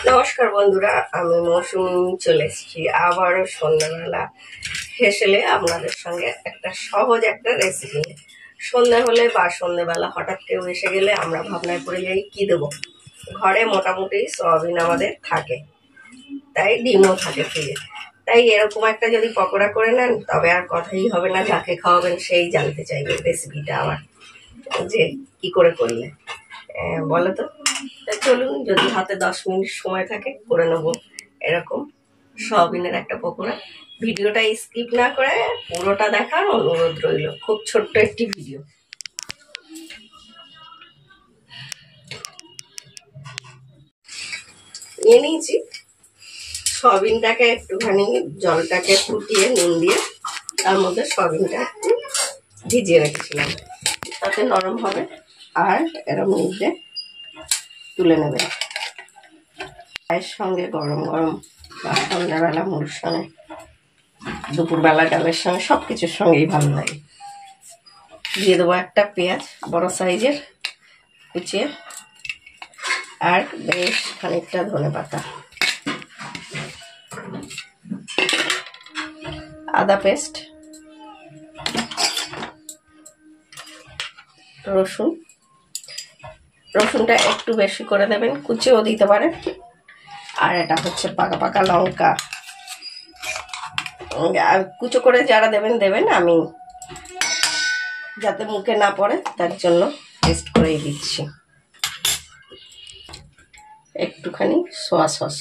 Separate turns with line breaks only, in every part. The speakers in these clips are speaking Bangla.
নমস্কার বন্ধুরা, আমি মৌসুমি চলে এসেছি আবারও সন্ধ্যাবেলা হেসেলে আপনাদের সঙ্গে একটা সহজ একটা রেসিপি নিয়ে। সন্ধ্যা হলে বা সন্ধ্যাবেলা হঠাৎ কেউ এসে গেলে আমরা ভাবনায় পড়ে যাই কি দেবো। ঘরে মোটামুটি সয়াবিন আমাদের থাকে, তাই ডিমও থাকে ফ্রিজে। তাই এরকম একটা যদি পকোড়া করে নেন তবে আর কথাই হবে না, যাকে খাওয়াবেন সেই জানতে চাইবে রেসিপিটা আবার যে কি করে করলে। বলো তো। চলুন, যদি হাতে 10 মিনিট সময় থাকে করে নেবো এরকম সয়াবিনের একটা পকোড়া। ভিডিওটা স্কিপ না করে পুরোটা দেখার অনুরোধ রইল। খুব ছোট্ট একটি ভিডিও। নিয়ে নিয়েছি সয়াবিনটাকে, একটুখানি জলটাকে ফুটিয়ে নুন দিয়ে তার মধ্যে সয়াবিনটা একটু ভিজিয়ে রেখেছিলাম, তাতে নরম হবে। আর এরম নিয়ে তুলে নেবেন। চায়ের সঙ্গে গরম গরম বা সন্ধ্যাবেলা মুড়ির সঙ্গে, দুপুরবেলা ডালের সঙ্গে, সব কিছুর সঙ্গেই ভালো লাগে। দিয়ে দেবো একটা পেঁয়াজ বড় সাইজের কুচিয়ে, আর বেশ খানিকটা ধনেপাতা, আদা পেস্ট, রসুনটা একটু বেশি করে দেবেন, কুচিও দিতে পারেন। আর এটা হচ্ছে পাকা পাকা লঙ্কা, কুচো করে যারা দেবেন দেবেন, আমি যাতে মুখে না পড়ে তার জন্য পেস্ট করেই দিচ্ছি। একটুখানি সোয়া সস,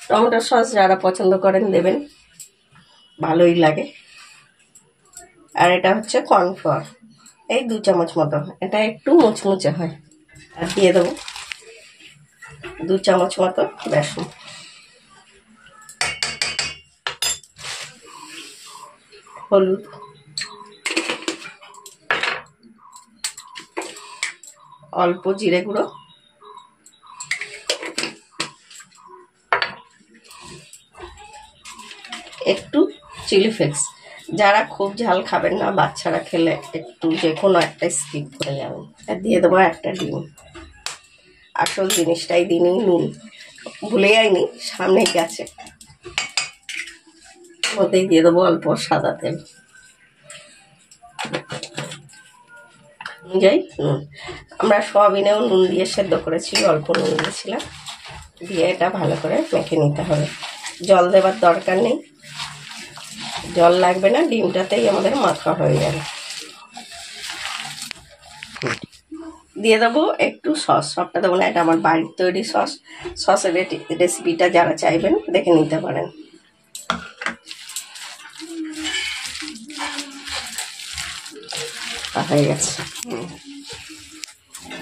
টমেটো সস যারা পছন্দ করেন দেবেন, ভালোই লাগে। আর এটা হচ্ছে কর্নফ্লাওয়ার, এই 2 চামচ মতো, এটা একটু মুচমুচে হয়। আর দিয়ে দেবো 2 চামচ মতো বেসন, হলুদ, অল্প জিরে গুঁড়ো, একটু চিলি ফ্লেক্স। যারা খুব ঝাল খাবেন না, বাচ্চারা খেলে একটু যে কোনো একটা স্কিপ করে যাবেন। আর দিয়ে দেবো একটা ডিম। আসল জিনিসটাই দিনই নুন, ভুলে যাইনি, সামনেই গেছে। ওতেই দিয়ে দেবো অল্প সাদা তেল অনুযায়ী নুন। আমরা সয়াবিনেও নুন দিয়ে সেদ্ধ করেছি, অল্প নুন দিয়েছিলাম। দিয়ে এটা ভালো করে মেখে নিতে হবে। জল দেবার দরকার নেই, জল লাগবে না, ডিমটাতেই আমাদের মাখা হয়ে যাবে। দিয়ে দেবো একটু সস, সবটা দেবো না, এটা আমার বাড়ির তৈরি সস। সসের রেসিপিটা যারা চাইবেন দেখে নিতে পারেন। হয়ে গেছে।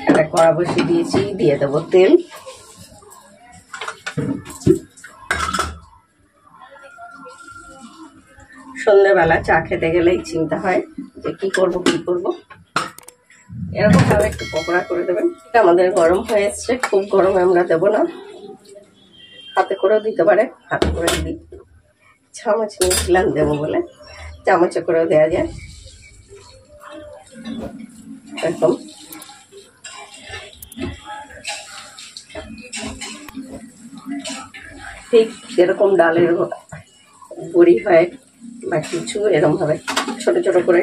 একটা কড়া বসিয়ে দিয়েছি, দিয়ে দেবো তেল। সন্ধ্যেবেলা চা খেতে গেলেই চিন্তা হয় যে কি করব। এরকম ভাবে একটু পকোড়া করে দেবেন। এটা আমাদের গরম হয়ে এসছে, খুব গরমে আমরা দেবো না, হাতে করেও দিতে পারে। হাতে করে দিই, চামচ নিয়েছিলাম দেবো বলে, চামচে করেও দেওয়া যায়। এরকম ঠিক যেরকম ডালের বড়ি হয় বা কিছু, এরকম ভাবে ছোট ছোট করে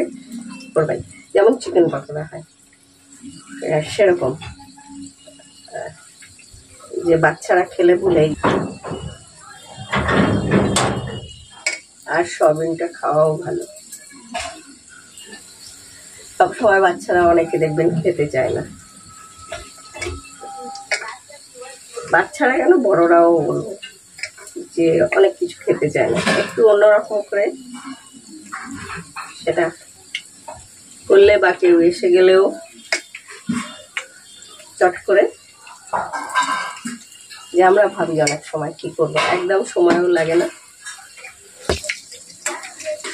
করবেন, যেমন চিকেন পকোড়া হয় সেরকম, যে বাচ্চারা খেলে ভুলেই। আর সয়াবিনটা খাওয়াও ভালো। সবসময় বাচ্চারা অনেকে দেখবেন খেতে চায় না, বাচ্চারা কেন বড়রাও বলবো যে অনেক কিছু খেতে চায় না। একটু অন্যরকম করে সেটা করলে বা কেউ এসে গেলেও চট করে, যে আমরা ভাবি অনেক সময় কি করবো, একদম সময়ও লাগে না।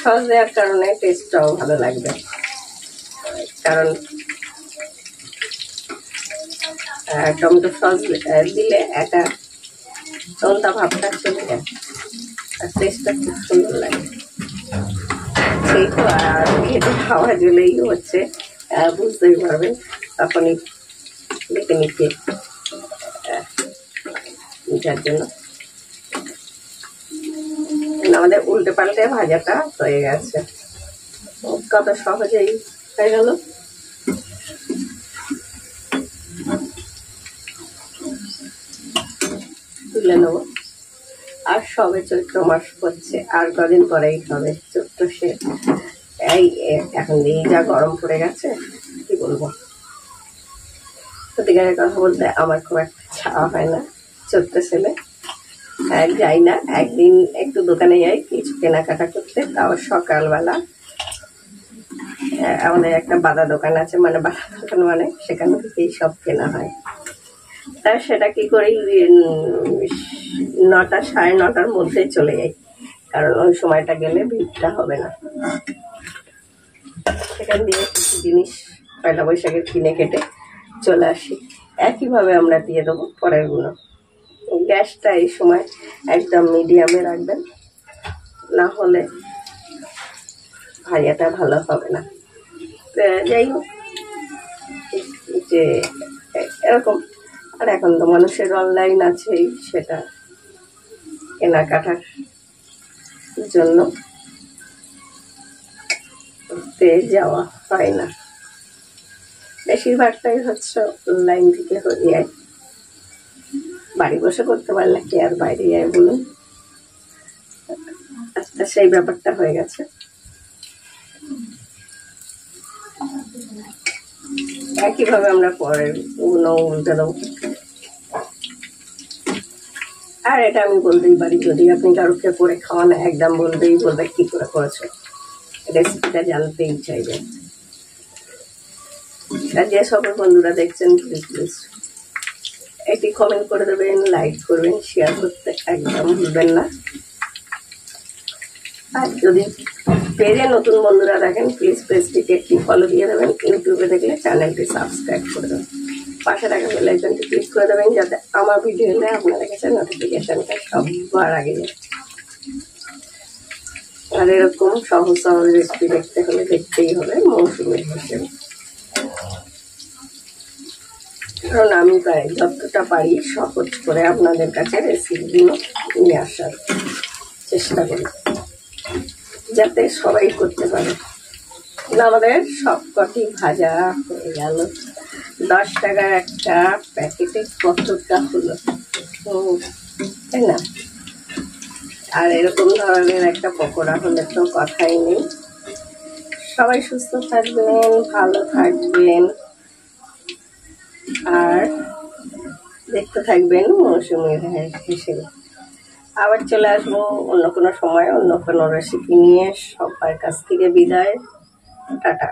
সস দেওয়ার কারণে টেস্টটাও ভালো লাগবে, কারণ টমেটো সস দিলে একটা নোনতা ভাবটা চলে যায়, আর টেস্টটা খুব সুন্দর লাগে। সেই তো, আর খেতে খাওয়া জলেই হচ্ছে, বুঝতেই পারবেন তখনই মেখে মেখে যার জন্য আমাদের উল্টে পাল্টে ভাজাটা হয়ে গেছে। কত সহজেই হয়ে গেল। তুলে নেবো। আর সবে চৈত্র মাস পড়ছে, আর কদিন পরেই হবে চৈত্র শেষ। এই এখন দিয়ে যা গরম পড়ে গেছে কি বলবো। সত্যিকারের কথা বলতে আমার খুব একটা ছাওয়া হয় না চৈত্র সেলে। যাই না, একদিন একটু দোকানে যাই কিছু কেনাকাটা করতে, তাও সকালবেলা। আমাদের একটা বাঁধা দোকান আছে, মানে বাঁধা দোকান মানে সেখান থেকেই সব কেনা হয়। তা সেটা কি করি 9টা 9:30টার মধ্যে চলে যাই, কারণ ওই সময়টা গেলে ভিড়টা হবে না। সেখান দিয়ে কিছু জিনিস পয়লা বৈশাখের কিনে কেটে চলে আসি। একইভাবে আমরা দিয়ে দেবো পরের গুলো। গ্যাসটা এই সময় একদম মিডিয়ামে রাখবেন, না হলে ভাজাটা ভালো হবে না। যাই হোক, যে এরকম। আর এখন তো মানুষের অনলাইন আছেই, সেটা কেনাকাটার জন্য যাওয়া হয় না। বেশিরভাগটাই হচ্ছে অনলাইন থেকে হয়ে যায়। বাড়ি বসে করতে পারলে কি আর বাইরে যায় বলুন। আচ্ছা, সেই ব্যাপারটা হয়ে গেছে। একইভাবে আমরা পরের গুলো উল্টে দেবো। আর এটা আমি বলতেই পারি, যদি আপনি কারোকে করে খাওয়ান একদম বলতেই বলবে কি করে করেছো, রেসিপিটা জানতেই চাইবে। আর যে সকল বন্ধুরা দেখছেন প্লিজ একটি কমেন্ট করে দেবেন, লাইক করবেন, শেয়ার করতে একদম ভুলবেন না। আর যদি পেজে নতুন বন্ধুরা দেখেন প্লিজ পেজটিকে একটি ফলো দিয়ে দেবেন। ইউটিউবে দেখলে চ্যানেলটি সাবস্ক্রাইব করে দেবেন। পাশে থাকা বেল আইকনটি ক্লিক করে দেবেন, যাতে আমার ভিডিও হলে আপনাদের কাছে নোটিফিকেশনটা সবার আগে যায়। আর এরকম সহজ সহজ রেসিপি দেখতে হলে দেখতেই হবে মৌসুমী হিসেবে। কারণ আমি প্রায় যতটা পারি সহজ করে আপনাদের কাছে রেসিপিগুলো নিয়ে আসার চেষ্টা করি, যাতে সবাই করতে পারে। আমাদের সবকটি ভাজা হয়ে গেল। 10 টাকার একটা প্যাকেটে কতটা হলো, তাই না? আর এরকম ধরনের একটা পকোড়া হলে তো কথাই নেই। সবাই সুস্থ থাকবেন, ভালো থাকবেন, আর দেখতে থাকবেন মৌসুমী হিসেবে। আবার চলে আসবো অন্য কোনো সময় অন্য কোনো রেসিপি নিয়ে। সবার কাছ থেকে বিদায়, টাটা।